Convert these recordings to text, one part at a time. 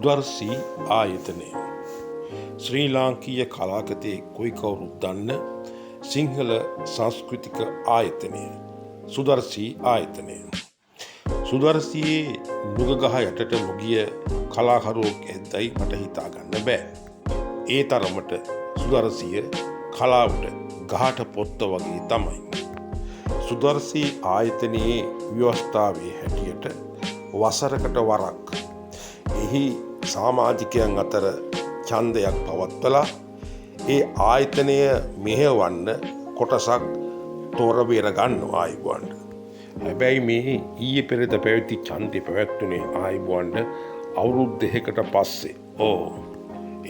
සුදර්ශී ආයතනය ශ්‍රී ලාංකීය කලාකතේ කොයි කවුරුත් දන්න සිංහල සංස්කෘතික ආයතනය සුදර්ශී ආයතනය. සුදර්ශියේ නුගගහ යටට නොගිය කලාකරුවෙක් ඇද්දයි මට හිතා ගන්න බෑ. ඒ තරමට සුදර්ශිය කලාවට ගහට පොත්ත වගේ තමයි. සුදර්ශී ආයතනයේ ව්‍යවස්ථාවේ හැටියට වසරකට වරක් එහි සමාජිකයන් අතර ඡන්දයක් පවත්වලා ඒ ආයතනය මෙහෙවන්න කොටසක් තෝරබේර ගන්නවා ආයිබුවන්ට. හැබැයි මේ ඊයේ පෙරේද පැවති ඡන්දේ පැවැත්ුනේ ආයිබුවන්ට අවුරුදු 2කට පස්සේ.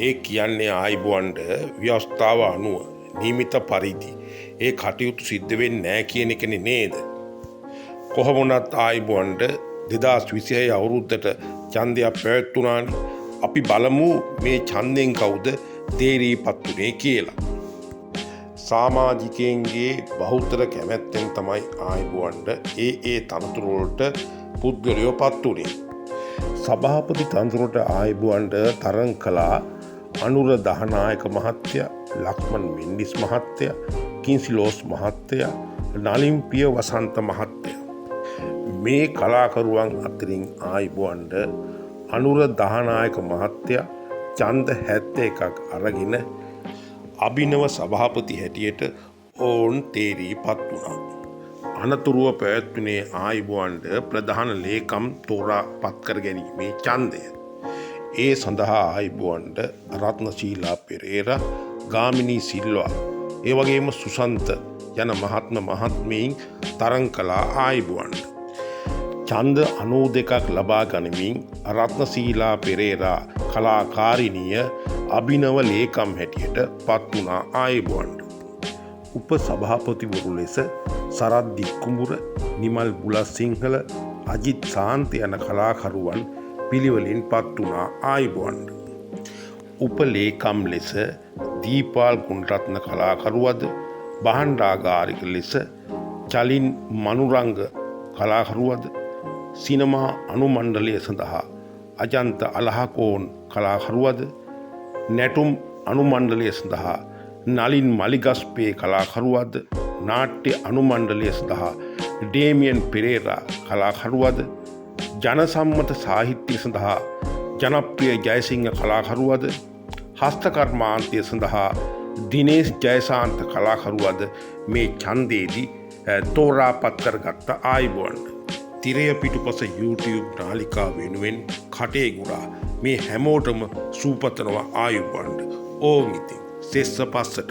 ඒ කියන්නේ ආයිබුවන්ට ව්‍යවස්ථාව අනුව නියමිත පරිදි ඒ කටයුතු සිද්ධ වෙන්නේ නැහැ කියන එකනේ නේද? කොහොම වුණත් ආයිබුවන්ට 2026 අවුරුද්දට ඡන්දයක් පැවැත්ුණානේ. අපි බලමු මේ ඡන්දෙන් කවුද තේරීපත්ුනේ කියලා. සමාජිකයන්ගේ බහුතර කැමැත්තෙන් තමයි ආයිබුවන්ට ඒ තනතුරු වලට පුද්ගලයෝ පත් වුනේ. සභාපති තනතුරට ආයිබුවන්ට තරඟ කළා අනුර දහනායක මහත්තයා, ලක්මන් මෙන්ඩිස් මහත්තයා, කින්සිලෝස් මහත්තයා, නලින් පිය වසන්ත මහත්තයා. මේ කලාකරුවන් අතරින් ආයිබුවන්ට අනුර දහනායක මහත්තයා ඡන්ද 71ක් අරගෙන අභිනව සභාපති හැටියට ඕන් තේරීපත් වුණා. අනතුරුව පැවැත්ුනේ ආයිබුවන්ට ප්‍රධාන ලේකම් තෝරා පත් කර ගැනීමේ ඡන්දය. ඒ සඳහා ආයිබුවන්ට රත්නශීලා පෙරේරා, ගාමිණී සිල්වා, ඒ වගේම සුසන්ත යන මහත්මීන් තරඟ කළා ආයිබුවන්ට. ඡන්ද 92ක් ලබා ගනිමින් රත්නශීලා පෙරේරා කලාකාරිනිය අභිනව ලේකම් හැටියට පත් වුණා ආයිබුවන්ට. උප සභාපතිවරු ලෙස සරත් දික්කුඹුර, නිමල් බුලත්සිංහල, අජිත් සාන්ත යන කලාකරුවන් පිළිවෙලින් පත් වුණා ආයිබුවන්ට. උප ලේකම් ලෙස දීපාල් ගුණරත්න කලාකරුවද, බහන්ඩාගාරික ලෙස චලින් මනුරංග කලාකරුවද, සිනමා අනුමණ්ඩලය සඳහා අජන්ත අලහකෝන් කලාකරුවද, නැටුම් අනුමණ්ඩලය සඳහා නලින් මලිගස්පේ කලාකරුවද, නාට්‍ය අනුමණ්ඩලය සඳහා ඩේමියන් පෙරේරා කලාකරුවද, ජනසම්මත සාහිත්‍ය සඳහා ජනප්‍රිය ජයසිංහ කලාකරුවද, හස්තකර්මාන්තය සඳහා දිනේෂ් ජයසාන්ත කලාකරුවද මේ ඡන්දේදී තෝරාපත් කරගත්ත ආයිබුවන්ට. තිරය පිටුපස YouTube නාලිකා වෙනුවෙන් කටේ ගුරා මේ හැමෝටම සූපතනවා ආයිබුවන්ට. ඕන් ඉතින් සෙස්ස පස්සට.